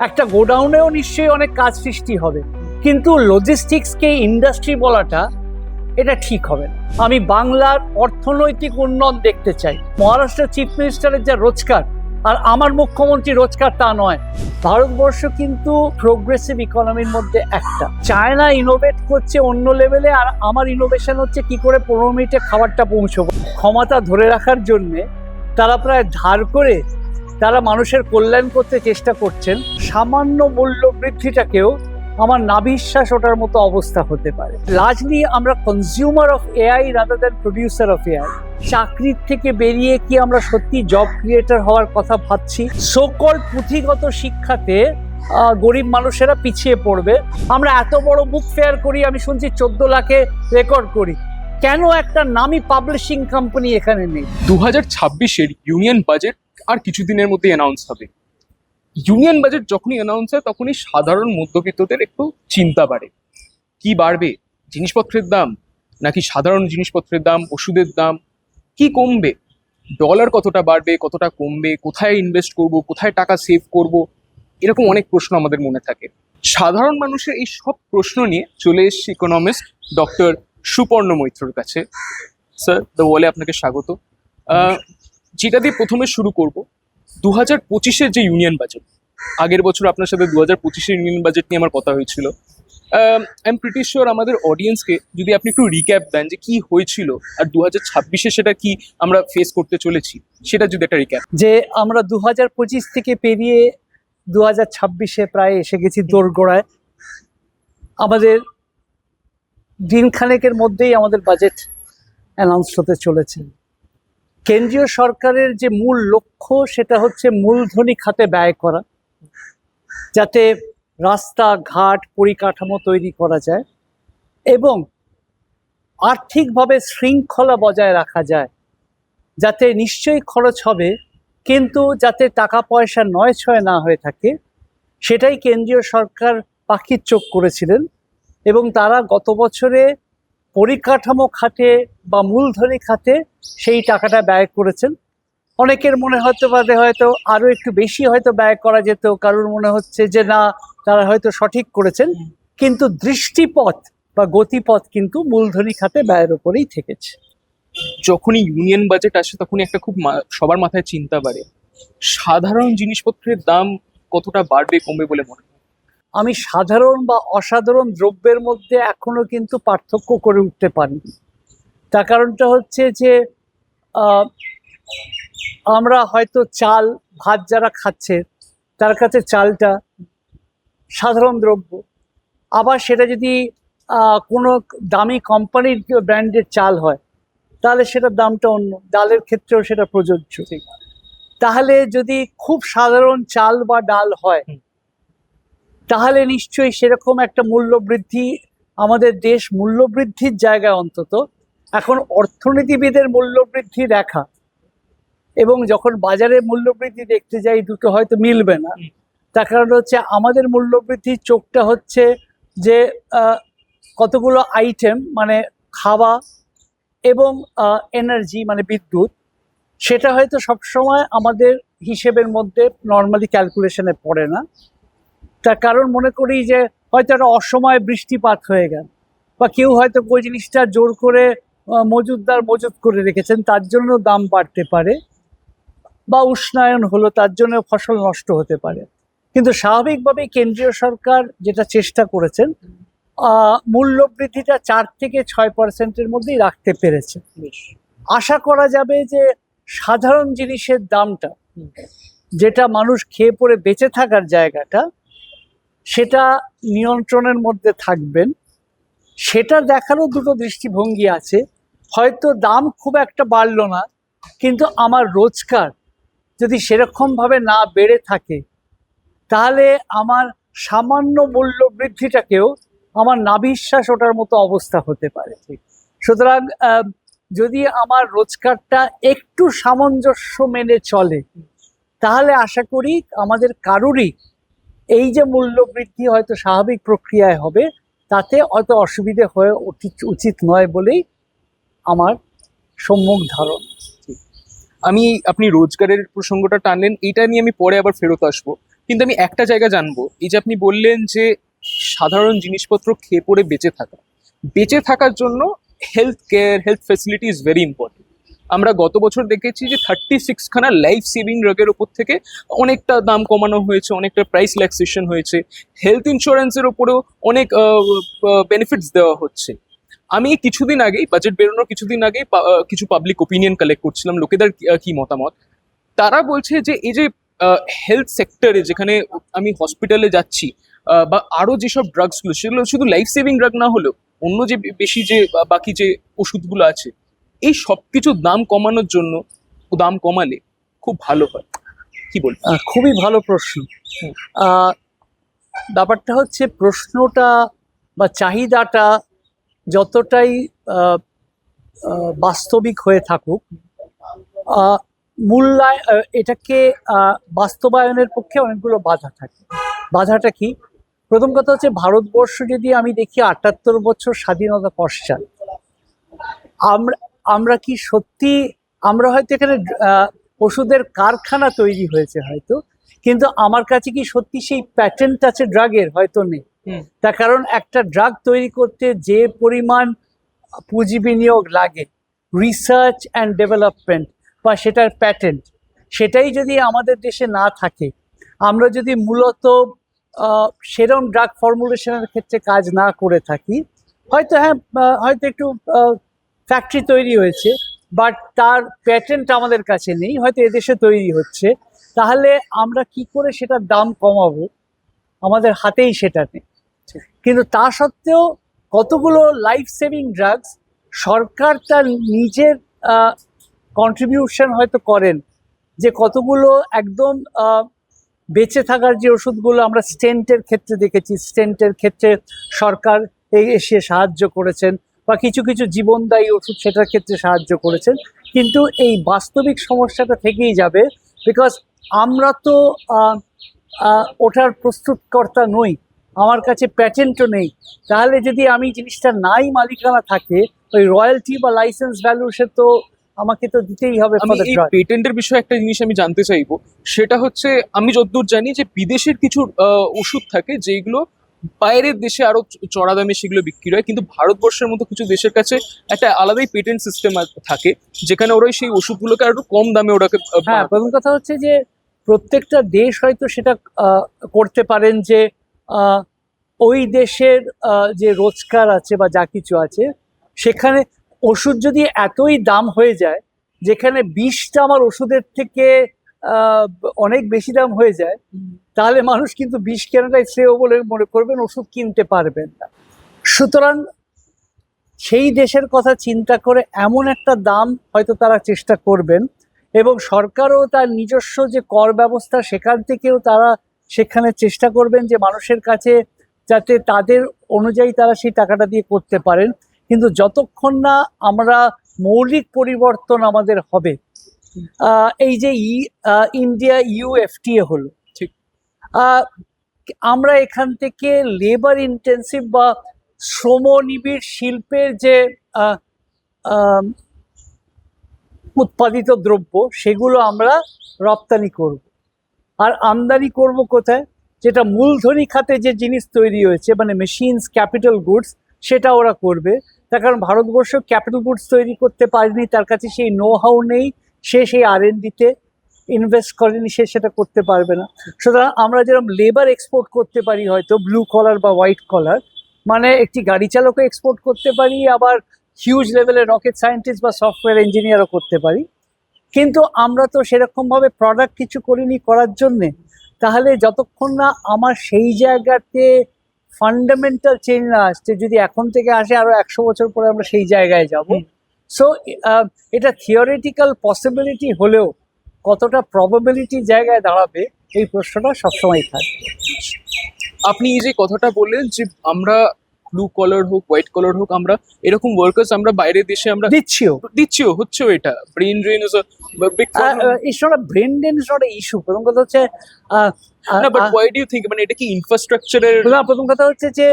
একটা গোডাউনেও নিশ্চয়ই অনেক কাজ সৃষ্টি হবে, কিন্তু লজিস্টিক্সকে ইন্ডাস্ট্রি বলাটা এটা ঠিক হবে না। আমি বাংলার অর্থনৈতিক উন্নয়ন দেখতে চাই। মহারাষ্ট্রের চিফ মিনিস্টারের যা রোজগার আর আমার মুখ্যমন্ত্রী রোজগার তা নয়। ভারতবর্ষ কিন্তু প্রোগ্রেসিভ ইকোনমির মধ্যে একটা। চায়না ইনোভেট করছে অন্য লেভেলে, আর আমার ইনোভেশন হচ্ছে কি করে 15 মিনিটে খাবারটা পৌঁছবো। ক্ষমতা ধরে রাখার জন্যে তারা প্রায় ধার করে তারা মানুষের কল্যাণ করতে চেষ্টা করছেন। সামান্য মূল্য বৃদ্ধিটাকেও আমার নাভিশ্বাস ওটার মতো অবস্থা হতে পারে। লার্জলি আমরা consumer of AI rather than producer of AI. চাকরির থেকে বেরিয়ে কি আমরা সত্যি জব ক্রিয়েটর হওয়ার কথা ভাবছি? সকল পুঁথিগত শিক্ষাতে গরিব মানুষেরা পিছিয়ে পড়বে। আমরা এত বড় বুক ফেয়ার করি, আমি শুনছি 14 লাখে রেকর্ড করি, কেন একটা নামি পাবলিশিং কোম্পানি এখানে নেই? 2026-এর ইউনিয়ন বাজেট আর কিছুদিনের মধ্যে অ্যানাউন্স হবে। ইউনিয়ন বাজেট যখনই অ্যানাউন্স হয় তখনই সাধারণ মধ্যবিত্তদের একটু চিন্তা বাড়ে। কি বাড়বে? জিনিসপত্রের দাম, নাকি সাধারণ জিনিসপত্রের দাম, ওষুধের দাম? কি কমবে? ডলার কতটা বাড়বে, কতটা কমবে, কোথায় ইনভেস্ট করব, কোথায় টাকা সেভ করব, এরকম অনেক প্রশ্ন আমাদের মনে থাকে। সাধারণ মানুষের এই সব প্রশ্ন নিয়ে চলে এসেছি ইকোনমিস্ট ডক্টর সুপর্ণ মৈত্রর কাছে। স্যার, দ্য ওয়ালে আপনাকে স্বাগত। যেটা দিয়ে প্রথমে শুরু করব, 2025-এর যে ইউনিয়ন বাজেট, আগের বছর আপনার সাথে 2025-এর ইউনিয়ন বাজেট নিয়ে আমার কথা হয়েছিল। আই এম প্রিটি শিওর আমাদের অডিয়েন্সকে যদি আপনি একটু রিক্যাপ দেন যে কি হয়েছিল আর 2026-এ সেটা কি আমরা ফেস করতে চলেছি, সেটা যদি একটা রিক্যাপ। যে আমরা 2025 থেকে পেরিয়ে 2026-এ প্রায় এসে গেছি দোরগোড়ায়। আমাদের দিনখানেকের মধ্যেই আমাদের বাজেট অ্যানাউন্স হতে চলেছে। কেন্দ্রীয় সরকারের যে মূল লক্ষ্য সেটা হচ্ছে মূলধনী খাতে ব্যয় করা, যাতে রাস্তাঘাট পরিকাঠামো তৈরি করা যায় এবং আর্থিকভাবে শৃঙ্খলা বজায় রাখা যায়, যাতে নিশ্চয়ই খরচ হবে কিন্তু যাতে টাকা পয়সা নয় ছয় না হয়ে থাকে। সেটাই কেন্দ্রীয় সরকার পাখির চোখ করেছিলেন এবং তারা গত বছরে পরিকাঠামো খাতে বা মূলধনী খাতে সেই টাকাটা ব্যয় করেছেন। অনেকের মনে হতে পারে হয়তো আরও একটু বেশি হয়তো ব্যয় করা যেত, কারোর মনে হচ্ছে যে না, তারা হয়তো সঠিক করেছেন, কিন্তু দৃষ্টিপথ বা গতিপথ কিন্তু মূলধনী খাতে ব্যয়ের ওপরেই থেকেছে। যখনই ইউনিয়ন বাজেট আসে তখনই একটা খুব সবার মাথায় চিন্তা বাড়ে, সাধারণ জিনিসপত্রের দাম কতটা বাড়বে কমবে বলে মনে হয়? আমি সাধারণ বা অসাধারণ দ্রব্যের মধ্যে এখনো কিন্তু পার্থক্য করে উঠতে পারি। তার কারণটা হচ্ছে যে আমরা হয়তো চাল ভাত যারা খাচ্ছে তার কাছে চালটা সাধারণ দ্রব্য, আবার সেটা যদি কোনো দামি কোম্পানির ব্র্যান্ডের চাল হয় তাহলে সেটার দামটা অন্য। ডালের ক্ষেত্রেও সেটা প্রযোজ্য। তাহলে যদি খুব সাধারণ চাল বা ডাল হয় তাহলে নিশ্চয়ই সেরকম একটা মূল্যবৃদ্ধি, আমাদের দেশ মূল্যবৃদ্ধির জায়গায় অন্তত এখন অর্থনীতিবিদের মূল্যবৃদ্ধি দেখা এবং যখন বাজারে মূল্যবৃদ্ধি দেখতে যাই দুটো হয়তো মিলবে না। তার কারণ হচ্ছে আমাদের মূল্যবৃদ্ধির চোখটা হচ্ছে যে কতগুলো আইটেম, মানে খাওয়া এবং এনার্জি মানে বিদ্যুৎ, সেটা হয়তো সবসময় আমাদের হিসেবের মধ্যে নর্মালি ক্যালকুলেশনে পড়ে না। তার কারণ মনে করি যে হয়তো একটা অসময়ে বৃষ্টিপাত হয়ে গেল, বা কেউ হয়তো ওই জিনিসটা জোর করে মজুতদার মজুত করে রেখেছেন তার জন্য দাম বাড়তে পারে, বা উষ্ণায়ন হলো তার জন্য ফসল নষ্ট হতে পারে। কিন্তু স্বাভাবিকভাবেই কেন্দ্রীয় সরকার যেটা চেষ্টা করেছেন, মূল্যবৃদ্ধিটা 4 থেকে 6% মধ্যেই রাখতে পেরেছে। আশা করা যাবে যে সাধারণ জিনিসের দামটা, যেটা মানুষ খেয়ে পরে বেঁচে থাকার জায়গাটা, সেটা নিয়ন্ত্রণের মধ্যে থাকবেন। সেটা দেখারও দুটো দৃষ্টিভঙ্গি আছে। হয়তো দাম খুব একটা বাড়লো না, কিন্তু আমার রোজগার যদি সেরকমভাবে না বেড়ে থাকে তাহলে আমার সামান্য মূল্য বৃদ্ধিটাকেও আমার নাভিশ্বাস ওটার মতো অবস্থা হতে পারে। সুতরাং যদি আমার রোজগারটা একটু সামঞ্জস্য মেনে চলে তাহলে আশা করি আমাদের কারোরই এই যে মূল্য বৃদ্ধি হয়তো স্বাভাবিক প্রক্রিয়ায় হবে, তাতে অত অসুবিধে হয়ে উচিত নয় বলেই আমার সম্মুখ ধারণা। আপনি রোজগারের প্রসঙ্গটা টানলেন, এটা নিয়ে আমি পরে আবার ফেরত আসবো। কিন্তু আমি একটা জায়গা জানবো, এই যে আপনি বললেন যে সাধারণ জিনিসপত্র খেয়ে পড়ে বেঁচে থাকার জন্য health care, health facility is very important. আমরা গত বছর দেখেছি যে 36 খানা লাইফ সেভিং ড্রাগের ওপর থেকে অনেকটা দাম কমানো হয়েছে, অনেকটা প্রাইস রিল্যাক্সেশন হয়েছে। হেলথ ইন্স্যুরেন্সের ওপরেও অনেক বেনিফিটস দেওয়া হচ্ছে। আমি কিছুদিন আগেই, বাজেট বেরোনোর কিছুদিন আগেই কিছু পাবলিক ওপিনিয়ন কালেক্ট করছিলাম, লোকেদের কি মতামত। তারা বলছে যে এই যে হেলথ সেক্টরে যেখানে আমি হসপিটালে যাচ্ছি, বা আরো যেসব ড্রাগসগুলো, সেগুলো শুধু লাইফ সেভিং ড্রাগ না হলেও অন্য যে বেশি যে বাকি যে ওষুধগুলো আছে, এই সব কিছুর দাম কমানোর জন্য দাম কমালে খুব ভালো হয়, কি বলবো? খুবই ভালো প্রশ্ন। হুম। আহ, ব্যাপারটা হচ্ছে প্রশ্নটা বা চাহিদাটা যতটাই বাস্তবিক হয়ে থাকুক, আহ, এটাকে বাস্তবায়নের পক্ষে অনেকগুলো বাধা থাকে। বাধাটা কি? প্রথম কথা হচ্ছে, ভারতবর্ষ যদি আমি দেখি ৭৮ বছর স্বাধীনতা পশ্চাৎ, আমরা আমরা কি সত্যি, আমরা হয়তো এখানে ওষুধের কারখানা তৈরি হয়েছে হয়তো, কিন্তু আমার কাছে কি সত্যি সেই প্যাটেন্ট আছে ড্রাগের? হয়তো নেই। তার কারণ একটা ড্রাগ তৈরি করতে যে পরিমাণ পুঁজি বিনিয়োগ লাগে, রিসার্চ অ্যান্ড ডেভেলপমেন্ট বা সেটার প্যাটেন্ট, সেটাই যদি আমাদের দেশে না থাকে, আমরা যদি মূলত সেরম ড্রাগ ফর্মুলেশনের ক্ষেত্রে কাজ না করে থাকি, হয়তো হ্যাঁ, হয়তো একটু ফ্যাক্টরি তৈরি হয়েছে, বাট তার প্যাটেন্ট আমাদের কাছে নেই, হয়তো এদেশে তৈরি হচ্ছে, তাহলে আমরা কি করে সেটার দাম কমাবো? আমাদের হাতেই সেটা নেই। কিন্তু তা সত্ত্বেও কতগুলো লাইফ সেভিং ড্রাগস সরকার তার নিজের কন্ট্রিবিউশন হয়তো করেন, যে কতগুলো একদম বেঁচে থাকার যে ওষুধগুলো আমরা স্টেন্টের ক্ষেত্রে দেখেছি, স্টেন্টের ক্ষেত্রে সরকার এসে সাহায্য করেছেন, বা কিছু কিছু জীবনদায়ী ওষুধ সেটার ক্ষেত্রে সাহায্য করেছেন। কিন্তু এই বাস্তবিক সমস্যাটা থেকেই যাবে, বিকজ আমরা তো ওটার প্রস্তুতকর্তা নই, আমার কাছে প্যাটেন্টও নেই। তাহলে যদি আমি জিনিসটা নাই মালিকানা থাকে, ওই রয়্যালটি বা লাইসেন্স ভ্যালু সে তো আমাকে তো দিতেই হবে। আমি এই পেটেন্টের বিষয়ে একটা জিনিস আমি জানতে চাইবো, সেটা হচ্ছে, আমি যতদূর জানি যে বিদেশের কিছু ওষুধ থাকে যেগুলো বাইরের দেশে আরো চড়া দামে সেগুলো বিক্রি হয়, কিন্তু ভারতবর্ষের মতো কিছু দেশের কাছে একটা আলাদাই পেটেন্ট সিস্টেম থাকে, যেখানে ওরাই সেই ওষুধগুলোকে আরো কম দামে ওরাকে হ্যাঁ, প্রথম কথা হচ্ছে যে প্রত্যেকটা দেশ হয়তো সেটা করতে পারেন যে ওই দেশের যে রোজগার আছে বা যা কিছু আছে, সেখানে ওষুধ যদি এতই দাম হয়ে যায়, যেখানে বিষটা আমার ওষুধের থেকে অনেক বেশি দাম হয়ে যায়, তাহলে মানুষ কিন্তু বিষ কেনাটাই শ্রেয় বলে মনে করবেন, ওষুধ কিনতে পারবেন না। সুতরাং সেই দেশের কথা চিন্তা করে এমন একটা দাম হয়তো তারা চেষ্টা করবেন, এবং সরকারও তার নিজস্ব যে কর ব্যবস্থা সেখান থেকেও তারা সেখানে চেষ্টা করবেন যে মানুষের কাছে যাতে তাদের অনুযায়ী তারা সেই টাকাটা দিয়ে করতে পারেন। কিন্তু যতক্ষণ না আমরা মৌলিক পরিবর্তন আমাদের হবে, এই যে ইন্ডিয়া ইউএফটিএ হলো, ঠিক, আমরা এখান থেকে লেবার ইন্টেন্সিভ বা শ্রমনিবিড় শিল্পের যে উৎপাদিত দ্রব্য, সেগুলো আমরা রপ্তানি করব, আর আমদানি করব কোথায়? যেটা মূলধনী খাতে যে জিনিস তৈরি হয়েছে, মানে মেশিনস, ক্যাপিটাল গুডস, সেটা ওরা করবে। তার কারণ ভারতবর্ষ ক্যাপিটাল গুডস তৈরি করতে পারেনি, তার কাছে সেই নো হাউ নেই, সে সেই R&Dতে ইনভেস্ট করেনি, সে সেটা করতে পারবে না। সুতরাং আমরা যেরকম লেবার এক্সপোর্ট করতে পারি, হয়তো ব্লু কলার বা হোয়াইট কলার, মানে একটি গাড়ি চালকও এক্সপোর্ট করতে পারি, আবার হিউজ লেভেলের রকেট সায়েন্টিস্ট বা সফটওয়্যার ইঞ্জিনিয়ারও করতে পারি, কিন্তু আমরা তো সেরকমভাবে প্রোডাক্ট কিছু করিনি করার জন্যে। তাহলে যতক্ষণ না আমার সেই জায়গাতে ফান্ডামেন্টাল চেঞ্জ না আসছে, যদি এখন থেকে আসে আরো 100 বছর পরে আমরা সেই জায়গায় যাব। সো এটা থিওরিটিক্যাল পসিবিলিটি হলেও কতটা প্রবাবিলিটি জায়গায় দাঁড়াবে, এই প্রশ্নটা সবসময় থাকবে। আপনি এই যে কথাটা বললেন যে আমরা ব্লু কলার হোক, হোয়াইট কলার হোক, আমরা এরকম ওয়ার্কার্স আমরা বাইরের দেশে আমরা দিচ্ছিও হচ্ছেও, এটা brain drain is a big problem. It's not a brain drain, is not a issue. প্রথম কথা হচ্ছে না, but why do you think, মানে এটা কি ইনফ্রাস্ট্রাকচারের? প্রথম কথা হচ্ছে যে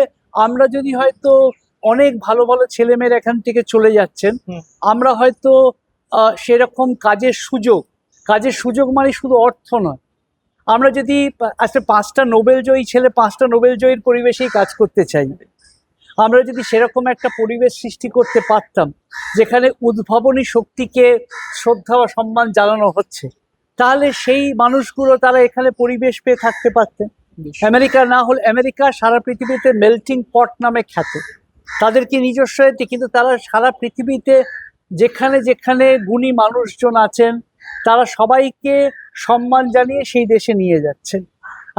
আমরা যদি হয়তো অনেক ভালো ভালো ছেলেমেয়েরা এখান থেকে চলে যাচ্ছেন, আমরা হয়তো সেরকম কাজের সুযোগ মানে শুধু অর্থ নয়, আমরা যদি আজকে 5টা নোবেল জয়ী ছেলে 5টা নোবেল জয়ীর পরিবেশেই কাজ করতে চাই, আমরা যদি সেরকম একটা পরিবেশ সৃষ্টি করতে পারতাম যেখানে উদ্ভাবনী শক্তিকে শ্রদ্ধা বা সম্মান জানানো হচ্ছে, তাহলে সেই মানুষগুলো তারা এখানে পরিবেশ পেয়ে থাকতে পারতেন। আমেরিকা না হলে, আমেরিকা সারা পৃথিবীতে মেল্টিং পট নামে খ্যাত, তাদেরকে নিজস্ব এতে, কিন্তু তারা সারা পৃথিবীতে যেখানে যেখানে গুণী মানুষজন আছেন তারা সবাইকে সম্মান জানিয়ে সেই দেশে নিয়ে যাচ্ছেন।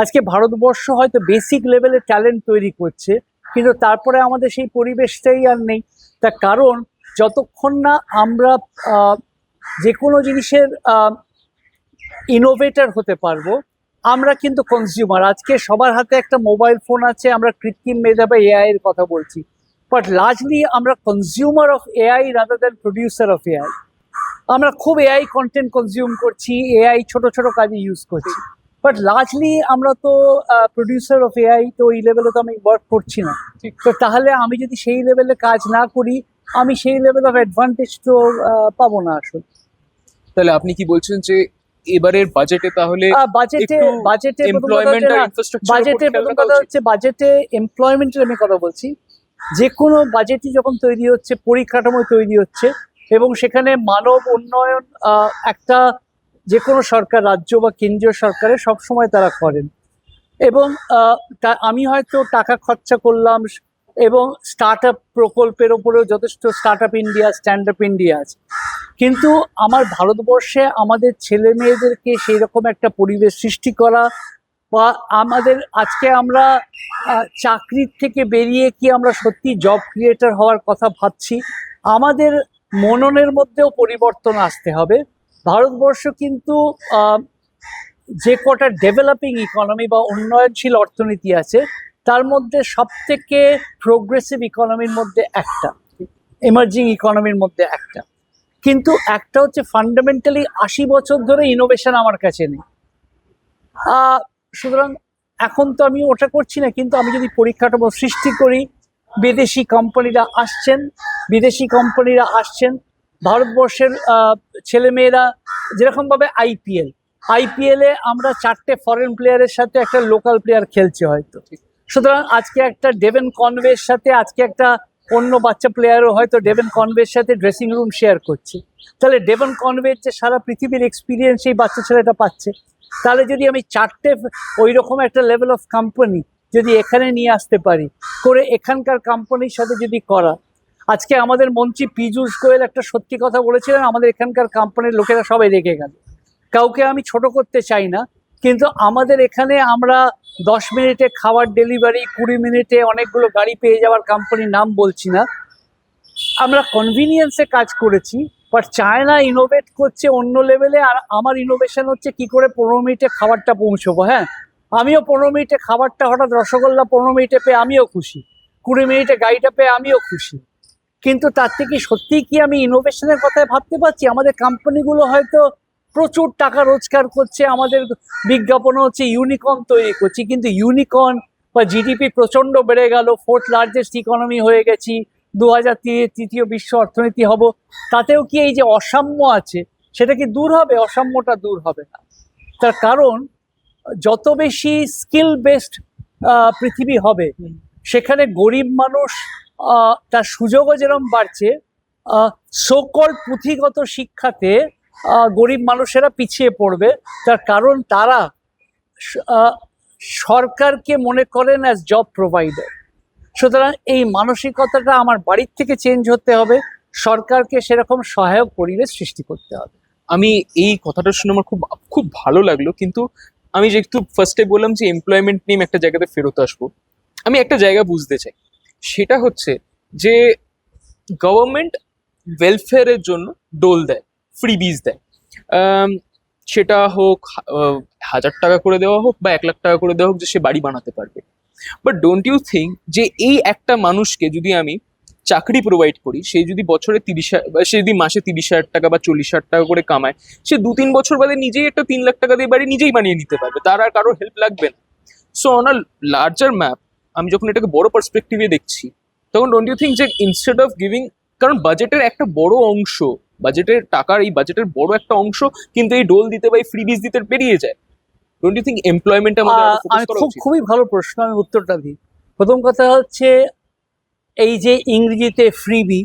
আজকে ভারতবর্ষ হয়তো বেসিক লেভেলে ট্যালেন্ট তৈরি করছে, কিন্তু তারপরে আমাদের সেই পরিবেশটাই আর নেই। তার কারণ যতক্ষণ না আমরা যে কোনো জিনিসের ইনোভেটর হতে পারবো, আমরা কিন্তু কনজিউমার। আজকে সবার হাতে একটা মোবাইল ফোন আছে, আমরা কৃত্রিম মেধা বা এআই এর কথা বলছি, বাট লার্জলি আমরা consumer of AI rather than producer of AI. আমরা খুব এআই কন্টেন্ট কনজিউম করছি, এআই ছোট ছোট কাজে ইউজ করছি, বাট লার্জলি আমরা তো প্রডিউসার অফ এআই, তো এই লেভেলে তো আমি ওয়ার্ক করছি না। তো তাহলে আমি যদি সেই লেভেলে কাজ না করি, আমি সেই লেভেল অফ অ্যাডভান্টেজ তো পাবো না আসলে। তাহলে আপনি কি বলছেন যে এবারের বাজেটে তাহলে বাজেটে এমপ্লয়মেন্টের আমি কথা বলছি। যে কোনো বাজেটই যখন তৈরি হচ্ছে, পরিকাঠামো তৈরি হচ্ছে, এবং সেখানে মানব উন্নয়ন একটা যে কোনো সরকার, রাজ্য বা কেন্দ্রীয় সরকারের সবসময় তারা করেন। এবং আমি হয়তো টাকা খরচা করলাম, এবং স্টার্ট আপ প্রকল্পের ওপরেও যথেষ্ট start up India, stand up India আছে, কিন্তু আমার ভারতবর্ষে আমাদের ছেলে মেয়েদেরকে সেই রকম একটা পরিবেশ সৃষ্টি করা, বা আমাদের আজকে আমরা চাকরির থেকে বেরিয়ে কি আমরা সত্যি জব ক্রিয়েটর হওয়ার কথা ভাবছি, আমাদের মননের মধ্যেও পরিবর্তন আসতে হবে। ভারতবর্ষ কিন্তু যে কটা ডেভেলপিং ইকোনমি বা উন্নয়নশীল অর্থনীতি আছে তার মধ্যে সবথেকে প্রোগ্রেসিভ ইকোনমির মধ্যে একটা, এমার্জিং ইকোনমির মধ্যে একটা, কিন্তু একটা হচ্ছে ফান্ডামেন্টালি 80 বছর ধরে ইনোভেশন আমার কাছে নেই। সুতরাং এখন তো আমি ওটা করছি না, কিন্তু আমি যদি পরিকাঠামো সৃষ্টি করি, বিদেশি কোম্পানিরা আসছেন, ভারতবর্ষের ছেলেমেয়েরা যেরকমভাবে আইপিএলে আমরা 4টে ফরেন প্লেয়ারের সাথে একটা লোকাল প্লেয়ার খেলছে হয়তো, সুতরাং আজকে একটা ডেভেন কনওয়ের সাথে আজকে একটা অন্য বাচ্চা প্লেয়ারও হয়তো ডেভেন কনওয়ের সাথে ড্রেসিং রুম শেয়ার করছে, তাহলে ডেভেন কনওয়ের যে সারা পৃথিবীর এক্সপিরিয়েন্স এই বাচ্চা ছেলেটা পাচ্ছে, তাহলে যদি আমি 4টে ওই রকম একটা লেভেল অফ কোম্পানি যদি এখানে নিয়ে আসতে পারি, করে এখানকার কোম্পানির সাথে যদি করা, আজকে আমাদের মন্ত্রী পীযূষ গোয়েল একটা সত্যি কথা বলেছিলেন, আমাদের এখানকার কোম্পানির লোকেরা সবাই রেগে গেল। কাউকে আমি ছোট করতে চাই না, কিন্তু আমাদের এখানে আমরা 10 মিনিটে খাবার ডেলিভারি, 20 মিনিটে অনেকগুলো গাড়ি পেয়ে যাওয়ার কোম্পানির নাম বলছি না, আমরা কনভিনিয়েন্সে কাজ করেছি, বাট চায়না ইনোভেট করছে অন্য লেভেলে, আর আমার ইনোভেশন হচ্ছে কি করে 15 মিনিটে খাবারটা পৌঁছবো। হ্যাঁ, আমিও 15 মিনিটে খাবারটা, হঠাৎ রসগোল্লা 15 মিনিটে পেয়ে আমিও খুশি, 20 মিনিটে গাড়িটা পেয়ে আমিও খুশি, কিন্তু তার থেকে সত্যিই কি আমি ইনোভেশনের কথায় ভাবতে পারছি? আমাদের কোম্পানিগুলো হয়তো প্রচুর টাকা রোজগার করছে, আমাদের বিজ্ঞাপনও হচ্ছে ইউনিকর্ন তৈরি করছি, কিন্তু ইউনিকর্ন বা জিডিপি প্রচণ্ড বেড়ে গেল, 4th লার্জেস্ট ইকোনমি হয়ে গেছি, 2003 বিশ্ব অর্থনীতি হব, তাতেও কি এই যে অসাম্য আছে সেটা কি দূর হবে? অসাম্যটা দূর হবে না। তার কারণ যত বেশি স্কিল বেসড পৃথিবী হবে, সেখানে গরিব মানুষ তার সুযোগও যেরকম বাড়ছে, সকল পুঁথিগত শিক্ষাতে গরিব মানুষেরা পিছিয়ে পড়বে, তার কারণ তারা সরকারকে মনে করেন অ্যাজ জব প্রোভাইডার। সুতরাং এই মানসিকতাটা আমার বাড়ির থেকে চেঞ্জ হতে হবে, সরকারকে সেরকম সহায়ক পরিবেশ সৃষ্টি করতে হবে। আমি এই কথাটা শুনে আমার খুব খুব ভালো লাগলো, কিন্তু আমি যেহেতু ফার্স্টে বললাম যে এমপ্লয়মেন্ট নিয়ে একটা জায়গাতে ফেরত আসবো, আমি একটা জায়গা বুঝতে চাই, সেটা হচ্ছে যে গভর্নমেন্ট ওয়েলফেয়ারের জন্য ডোল দেয়, ফ্রিবিজ দেয়, সেটা হোক 1000 টাকা করে দেওয়া হোক বা 1 লাখ টাকা করে দেওয়া হোক, যে সে বাড়ি বানাতে পারবে। বাট ডোন্ট ইউ থিঙ্ক যে এই একটা মানুষকে যদি আমি চাকরি প্রোভাইড করি, সে যদি বছরে 30,000 বা সে যদি মাসে 30,000 টাকা বা 40,000 টাকা করে কামায়, সে 2-3 বছর বাদে নিজেই একটা 3 লাখ টাকা দিয়ে বাড়ি নিজেই বানিয়ে নিতে পারবে, তার আর কারোর হেল্প লাগবে না। So on a larger map, আমি যখন এটাকে বড় পার্সপেক্টিভে দেখছি, তখন ডোন্ট ইউ থিঙ্ক যে ইনস্টেড অফ গিভিং, কারণ বাজেটের একটা বড় অংশ, বাজেটের টাকার এই বাজেটের বড় একটা অংশ কিন্তু এই ডোল দিতে বা এই ফ্রিবিজ দিতে বেরিয়ে যায়, ডোন্ট ইউ থিঙ্ক এমপ্লয়মেন্টের মধ্যে আরো ফোকাস করা উচিত? খুবই ভালো প্রশ্ন, আমি উত্তরটা দিই। প্রথম কথা হচ্ছে এই যে ইংরেজিতে ফ্রিবি,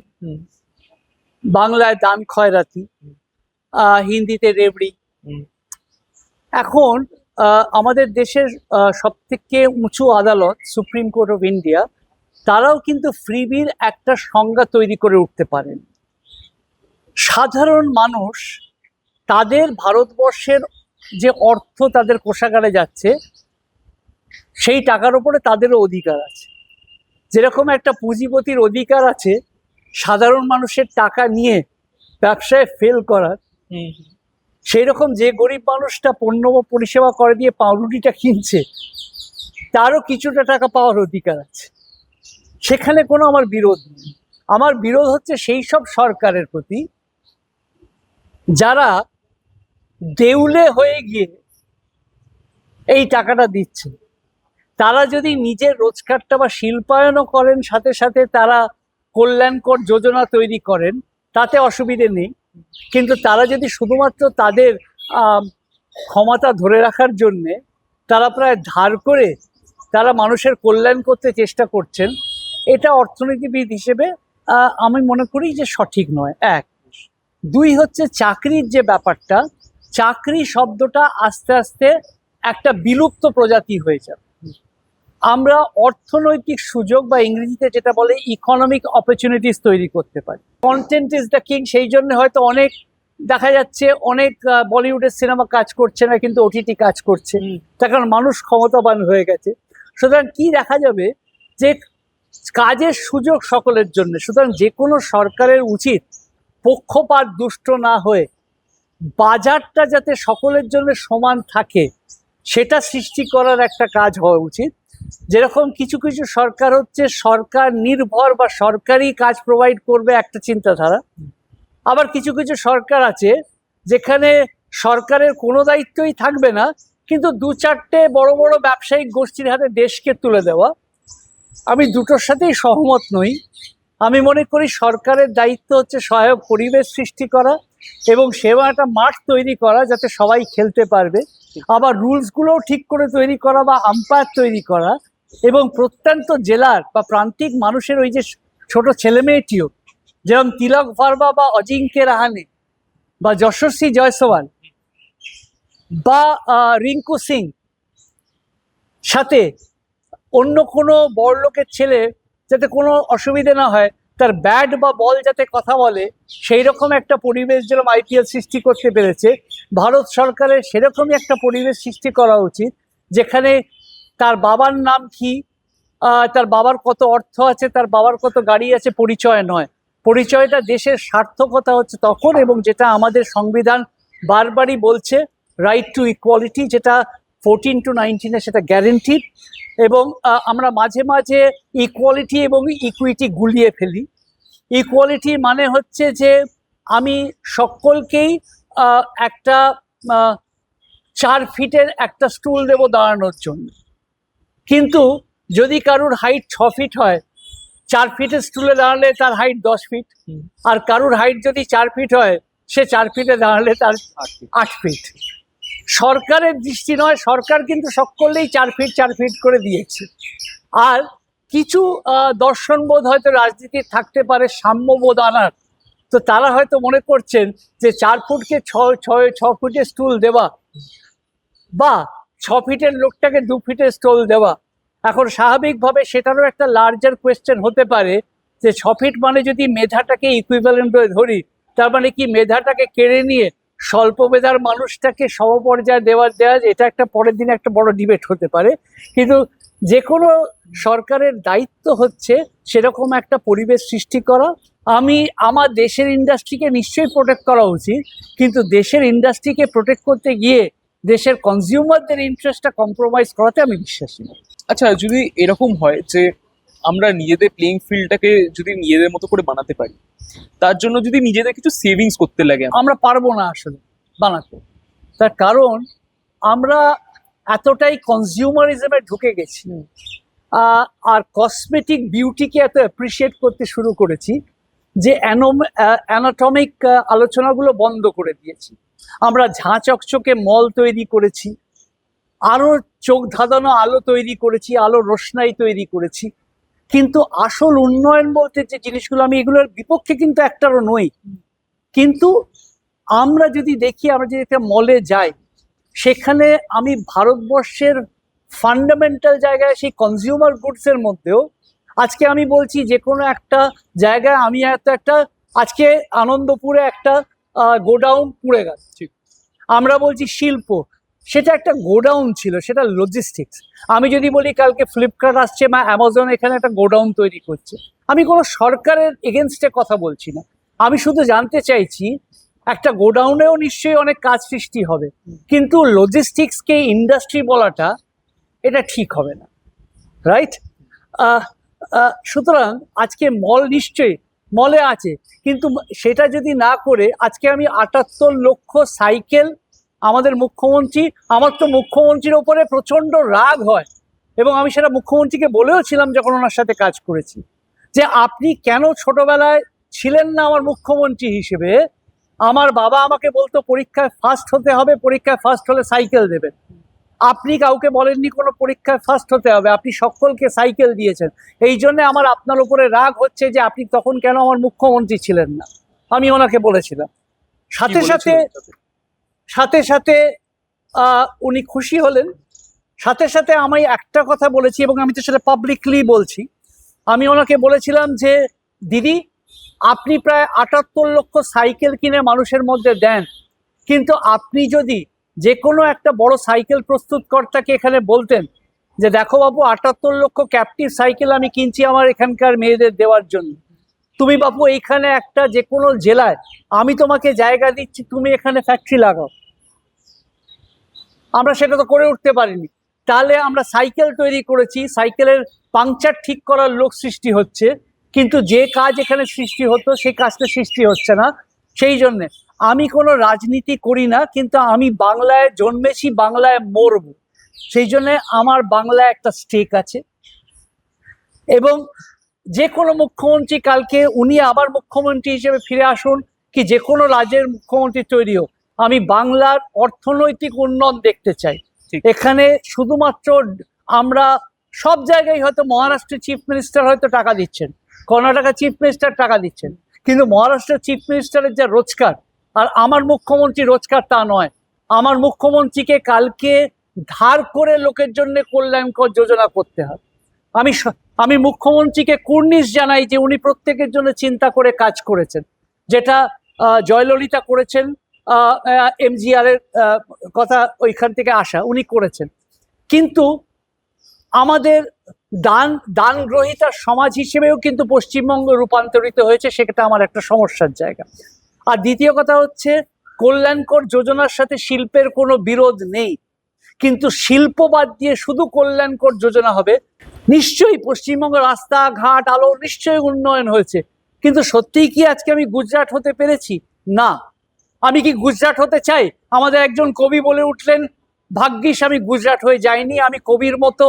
বাংলায় দান খয়রাতি, হিন্দিতে রেবড়ি। এখন আমাদের দেশের সব থেকে উঁচু আদালত সুপ্রিম কোর্ট অফ ইন্ডিয়া, তারাও কিন্তু ফ্রিবির একটা সংজ্ঞা তৈরি করে উঠতে পারেন। সাধারণ মানুষ, তাদের ভারতবর্ষের যে অর্থ তাদের কোষাগারে যাচ্ছে, সেই টাকার উপরে তাদেরও অধিকার আছে। যেরকম একটা পুঁজিপতির অধিকার আছে সাধারণ মানুষের টাকা নিয়ে ব্যবসায় ফেল করার, সেই রকম যে গরিব মানুষটা পণ্য বা পরিষেবা করে দিয়ে পাউরুটিটা কিনছে, তারও কিছুটা টাকা পাওয়ার অধিকার আছে। সেখানে কোনো আমার বিরোধ নেই। আমার বিরোধ হচ্ছে সেই সব সরকারের প্রতি যারা দেউলে হয়ে গিয়ে এই টাকাটা দিচ্ছে। তারা যদি নিজের রোজগারটা বা শিল্পায়নও করেন, সাথে সাথে তারা কল্যাণকর যোজনা তৈরি করেন, তাতে অসুবিধে নেই। কিন্তু তারা যদি শুধুমাত্র তাদের ক্ষমতা ধরে রাখার জন্যে তারা প্রায় ধার করে তারা মানুষের কল্যাণ করতে চেষ্টা করছেন, এটা অর্থনীতিবিদ হিসেবে আমি মনে করি যে সঠিক নয়। এক। দুই হচ্ছে চাকরির যে ব্যাপারটা, চাকরি শব্দটা আস্তে আস্তে একটা বিলুপ্ত প্রজাতি হয়ে যাবে। আমরা অর্থনৈতিক সুযোগ বা ইংরেজিতে যেটা বলে ইকোনমিক অপরচুনিটিস তৈরি করতে পারি। কন্টেন্ট ইজ দ্য কিং, সেই জন্য হয়তো অনেক দেখা যাচ্ছে অনেক বলিউডের সিনেমা কাজ করছে না, কিন্তু ওটিটি কাজ করছে, তার কারণ মানুষ ক্ষমতাবান হয়ে গেছে। সুতরাং কি দেখা যাবে যে কাজের সুযোগ সকলের জন্য। সুতরাং যে কোনো সরকারের উচিত পক্ষপাত দুষ্ট না হয়ে বাজারটা যাতে সকলের জন্য সমান থাকে সেটা সৃষ্টি করার একটা কাজ হওয়া উচিত। যেরকম কিছু কিছু সরকার হচ্ছে সরকার নির্ভর বা সরকারি কাজ প্রোভাইড করবে একটা চিন্তাধারা, আবার কিছু কিছু সরকার আছে যেখানে সরকারের কোনো দায়িত্বই থাকবে না, কিন্তু দু চারটে বড় বড় ব্যবসায়িক গোষ্ঠীর হাতে দেশকে তুলে দেওয়া। আমি দুটোর সাথেই সহমত নই। আমি মনে করি সরকারের দায়িত্ব হচ্ছে সহায়ক পরিবেশ সৃষ্টি করা এবং সেবা একটা মাঠ তৈরি করা যাতে সবাই খেলতে পারবে, আবার রুলসগুলোও ঠিক করে তৈরি করা বা আম্পায়ার তৈরি করা, এবং প্রত্যন্ত জেলার বা প্রান্তিক মানুষের ওই যে ছোট ছেলেমেয়েটিও, যেমন তিলক ভার্মা বা অজিঙ্ক্য রাহানে বা যশস্বী জয়সওয়াল বা রিঙ্কু সিং, সাথে অন্য কোনো বড়লোকের ছেলে যাতে কোনো অসুবিধে না হয়, তার ব্যাট বা বল যাতে কথা বলে, সেই রকম একটা পরিবেশ যেরকম আইপিএল সৃষ্টি করতে পেরেছে, ভারত সরকারের সেরকমই একটা পরিবেশ সৃষ্টি করা উচিত যেখানে তার বাবার নাম কি, তার বাবার কত অর্থ আছে, তার বাবার কত গাড়ি আছে, পরিচয় নয়। পরিচয়টা দেশের সার্থকতা হচ্ছে তখন, এবং যেটা আমাদের সংবিধান বারবারই বলছে, রাইট টু ইকুয়ালিটি, যেটা 14-19 সেটা গ্যারেন্টিড। এবং আমরা মাঝে মাঝে ইকুয়ালিটি এবং ইকুইটি গুলিয়ে ফেলি। ইকুয়ালিটি মানে হচ্ছে যে আমি সকলকেই একটা 4 ফিটের একটা স্টুল দেবো দাঁড়ানোর জন্য, কিন্তু যদি কারুর হাইট 6 ফিট হয়, 4 ফিটের স্টুলে দাঁড়ালে তার হাইট 10 ফিট, আর কারুর হাইট যদি 4 ফিট হয়, সে 4 ফিটে দাঁড়ালে তার 8 ফিট। সরকারের দৃষ্টি নয়, সরকার কিন্তু সকলেই 4 ফিট করে দিয়েছে। আর কিছু দর্শনবোধ হয়তো রাজনীতির থাকতে পারে সাম্যবোধ আনার, তো তারা হয়তো মনে করছেন যে 4 ফুটকে 6 ফিটের স্টুল দেওয়া বা 6 ফিটের লোকটাকে 2 ফিটের স্টুল দেওয়া। এখন স্বাভাবিকভাবে সেটারও একটা লার্জার কোয়েশ্চেন হতে পারে যে 6 ফিট মানে যদি মেধাটাকে ইকুইভ্যালেন্ট ধরি, তার মানে কি মেধাটাকে কেড়ে নিয়ে স্বল্প মেধার মানুষটাকে সমপর্যায়ে দেওয়া, এটা একটা পরের দিনে একটা বড় ডিবেট হতে পারে। কিন্তু যে কোনো সরকারের দায়িত্ব হচ্ছে সেরকম একটা পরিবেশ সৃষ্টি করা। আমার দেশের ইন্ডাস্ট্রিকে নিশ্চয়ই প্রোটেক্ট করা উচিত, কিন্তু দেশের ইন্ডাস্ট্রিকে প্রোটেক্ট করতে গিয়ে দেশের কনজিউমারদের ইন্টারেস্টটা কম্প্রোমাইজ করাতে আমি বিশ্বাসী নই। আচ্ছা, যদি এরকম হয় যে আমরা নিজেদের প্লেইং ফিল্ডটাকে যদি নিজেদের মতো করে বানাতে পারি, তার জন্য যদি নিজেদের কিছু সেভিংস করতে লাগে, আমরা পারবো না আসলে বানাতে। তার কারণ আমরা এতটাই কনজিউমারিজমে ঢুকে গেছি, আর কসমেটিক বিউটিকে এত অ্যাপ্রিসিয়েট করতে শুরু করেছি যে অ্যানাটমিক আলোচনাগুলো বন্ধ করে দিয়েছি। আমরা ঝাঁ চকচকে মল তৈরি করেছি, আরো চোখ ধাঁধানো আলো তৈরি করেছি, আলো রোশনাই তৈরি করেছি, কিন্তু আসল উন্নয়ন বলতে যে জিনিসগুলো, আমি এগুলোর বিপক্ষে কিন্তু একটারও নই। কিন্তু আমরা যদি দেখি, আমরা যদি একটা মলে যাই, সেখানে আমি ভারতবর্ষের ফান্ডামেন্টাল জায়গায় সেই কনজিউমার গুডসের মধ্যেও আজকে আমি বলছি যে কোনো একটা জায়গায় আমি একটা আজকে আনন্দপুরে একটা গোডাউন পুড়ে গেল, ঠিক। আমরা বলছি শিল্প, সেটা একটা গোডাউন ছিল, সেটা লজিস্টিক্স। আমি যদি বলি কালকে ফ্লিপকার্ট আসছে বা অ্যামাজন এখানে একটা গোডাউন তৈরি করছে, আমি কোনো সরকারের এগেনস্টে কথা বলছি না, আমি শুধু জানতে চাইছি একটা গোডাউনেও নিশ্চয়ই অনেক কাজ সৃষ্টি হবে, কিন্তু লজিস্টিক্সকে ইন্ডাস্ট্রি বলাটা এটা ঠিক হবে না, রাইট? সুতরাং আজকে মল নিশ্চয়ই মলে আছে, কিন্তু সেটা যদি না করে আজকে আমি ৭৮ লক্ষ সাইকেল, আমাদের মুখ্যমন্ত্রী, আমার তো মুখ্যমন্ত্রীর ওপরে প্রচন্ড রাগ হয়, এবং আমি সেটা মুখ্যমন্ত্রীকে বলেও ছিলাম যখন ওনার সাথে কাজ করেছি, যে আপনি কেন ছোটবেলায় ছিলেন না আমার মুখ্যমন্ত্রী হিসেবে। আমার বাবা আমাকে বলতো পরীক্ষায় ফার্স্ট হতে হবে, পরীক্ষায় ফার্স্ট হলে সাইকেল দেবেন। আপনি কাউকে বলেননি কোনো পরীক্ষায় ফার্স্ট হতে হবে, আপনি সকলকে সাইকেল দিয়েছেন। এই জন্য আমার আপনার উপরে রাগ হচ্ছে যে আপনি তখন কেন আমার মুখ্যমন্ত্রী ছিলেন না, আমি ওনাকে বলেছিলাম। সাথে সাথে সাথে সাথে উনি খুশি হলেন। সাথে সাথে আমি একটা কথা বলেছি, এবং আমি তো সেটা পাবলিকলি বলছি, আমি ওনাকে বলেছিলাম যে দিদি, আপনি প্রায় ৭৮ লক্ষ সাইকেল কিনে মানুষের মধ্যে দেন, কিন্তু আপনি যদি যে কোনো একটা বড় সাইকেল প্রস্তুতকর্তাকে এখানে বলতেন যে দেখো বাবু, ৭৮ লক্ষ ক্যাপটিভ সাইকেল আমি কিনছি আমার এখানকার মেয়েদের দেওয়ার জন্য, তুমি বাবু এইখানে একটা যে কোনো জেলায় আমি তোমাকে জায়গা দিচ্ছি, তুমি এখানে ফ্যাক্টরি লাগাও। আমরা সেটা তো করে উঠতে পারিনি। তাহলে আমরা সাইকেল তৈরি করেছি, সাইকেলের পাংচার ঠিক করার লোক সৃষ্টি হচ্ছে, কিন্তু যে কাজ এখানে সৃষ্টি হতো সেই কাজটা সৃষ্টি হচ্ছে না। সেই জন্যে আমি কোনো রাজনীতি করি না, কিন্তু আমি বাংলায় জন্মেছি, বাংলায় মরব, সেই জন্যে আমার বাংলায় একটা স্টেক আছে। এবং যে কোনো মুখ্যমন্ত্রী কালকে উনি আবার মুখ্যমন্ত্রী হিসেবে ফিরে আসুন, কি যে কোনো রাজ্যের মুখ্যমন্ত্রী তৈরি হোক, আমি বাংলার অর্থনৈতিক উন্নয়ন দেখতে চাই। এখানে শুধুমাত্র আমরা সব জায়গায় হয়তো মহারাষ্ট্রের চিফ মিনিস্টার হয়তো টাকা দিচ্ছেন, কর্ণাটকের চিফ মিনিস্টার টাকা দিচ্ছেন, কিন্তু মহারাষ্ট্রের চিফ মিনিস্টারের যা রোজগার আর আমার মুখ্যমন্ত্রী রোজগার তা নয়। আমার মুখ্যমন্ত্রীকে কালকে ধার করে লোকের জন্য কল্যাণকর যোজনা করতে হবে। আমি মুখ্যমন্ত্রীকে কুর্নিশ জানাই যে উনি প্রত্যেকের জন্য চিন্তা করে কাজ করেছেন, যেটা জয়ললিতা করেছেন, এমজিআর এর কথা ওইখান থেকে আসা উনি করেছেন। কিন্তু আমাদের দান গ্রহীতার সমাজ হিসেবেও কিন্তু পশ্চিমবঙ্গ রূপান্তরিত হয়েছে, সেটা আমার একটা সমস্যার জায়গা। আর দ্বিতীয় কথা হচ্ছে, কল্যাণকর যোজনার সাথে শিল্পের কোনো বিরোধ নেই, কিন্তু শিল্প বাদ দিয়ে শুধু কল্যাণকর যোজনা হবে। নিশ্চয়ই পশ্চিমবঙ্গের রাস্তাঘাট আলো নিশ্চয়ই উন্নয়ন হয়েছে, কিন্তু সত্যিই কি আজকে আমি গুজরাট হতে পেরেছি? না। আমি কি গুজরাট হতে চাই? আমাদের একজন কবি বলে উঠলেন, ভাগ্যিস আমি গুজরাট হয়ে যাইনি, আমি কবির মতো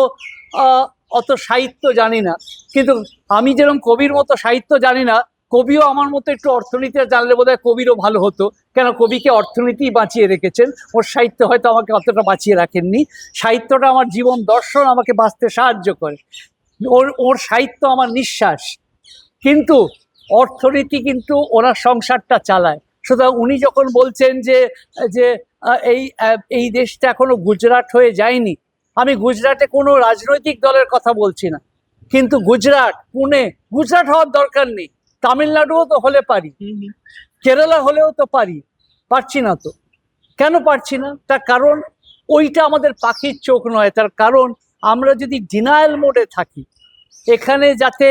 অত সাহিত্য জানি না। কিন্তু আমি যেরকম কবির মতো সাহিত্য জানি না, কবিও আমার মতো একটু অর্থনীতি জানলে বোধহয় কবিরও ভালো হতো, কেন কবিকে অর্থনীতি বাঁচিয়ে রেখেছেন, ওর সাহিত্য হয়তো আমাকে অতটা বাঁচিয়ে রাখেননি। সাহিত্যটা আমার জীবন দর্শন, আমাকে বাঁচতে সাহায্য করে, ওর সাহিত্য আমার নিঃশ্বাস, কিন্তু অর্থনীতি কিন্তু ওনার সংসারটা চালায়। সুতরাং উনি যখন বলছেন যে যে এই দেশটা এখনো গুজরাট হয়ে যায়নি, আমি গুজরাটে কোনো রাজনৈতিক দলের কথা বলছি না, কিন্তু গুজরাট, পুনে, গুজরাট হওয়ার দরকার নেই, তামিলনাড়ুও তো হলে পারি, কেরালা হলেও তো পারছি না। তো কেন পারছি না? তার কারণ ওইটা আমাদের পাখির চোখ নয়, তার কারণ আমরা যদি ডিনায়াল মোডে থাকি, এখানে যাতে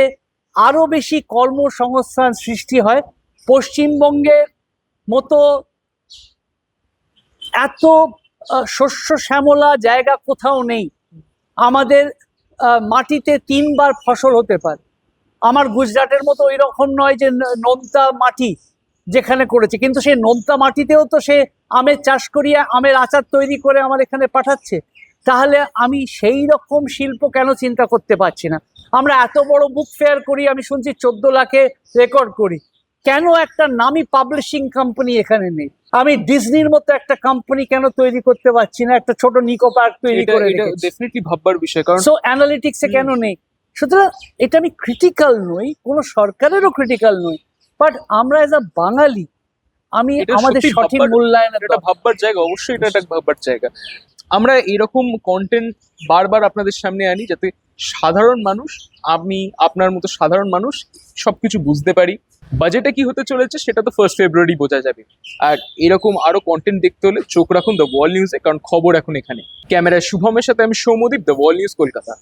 আরো বেশি কর্মসংস্থান সৃষ্টি হয়। পশ্চিমবঙ্গের মতো এত শস্য শ্যামলা জায়গা কোথাও নেই, আমাদের মাটিতে 3 বার ফসল হতে পারে। আমার গুজরাটের মতো ওই রকম নয় যে নোনতা মাটি যেখানে করেছে, কিন্তু সেই নোনতা মাটিতেও তো সে আমের চাষ করিয়ে আমের আচার তৈরি করে আমার এখানে পাঠাচ্ছে। তাহলে আমি সেই রকম শিল্প কেন চিন্তা করতে পারছি না? আমরা এত বড় বুক ফেয়ার করি, আমি শুনছি 14 লাখে রেকর্ড করি, কেন একটা নামি পাবলিশিং কোম্পানি এখানে নেই? আমি ডিজনির মতো একটা কোম্পানি কেন তৈরি করতে পারছি না, একটা ছোট নিকো পার্ক তৈরি এটা করে এটা রেখেছি? ডেফিনেটলি ভাববার বিষয়, কারণ সো অ্যানালিটিক্সে কেন নেই? সুতরাং এটা আমি ক্রিটিক্যাল নই, কোনো সরকারেরও ক্রিটিক্যাল নই, বাট আমরা এজ আ বাঙালি আমি এটা আমাদের সত্যি সঠিক ভাববার- মূল্যায়নের এটা ভাববার জায়গা, অবশ্যই এটা একটা ভাববার জায়গা। আমরা এরকম কন্টেন্ট বারবার আপনাদের সামনে আনি যাতে সাধারণ মানুষ, আমি আপনার মতো সাধারণ মানুষ সবকিছু বুঝতে পারি। বাজেটে কি হতে চলেছে সেটা তো 1 ফেব্রুয়ারি বোঝা যাবে। আর এরকম আরো কন্টেন্ট দেখতে হলে চোখ রাখুন দ্য ওয়াল নিউজে, কারণ খবর এখন এখানে। ক্যামেরায় শুভমের সাথে আমি Soumyadeep, The Wall News, Kolkata.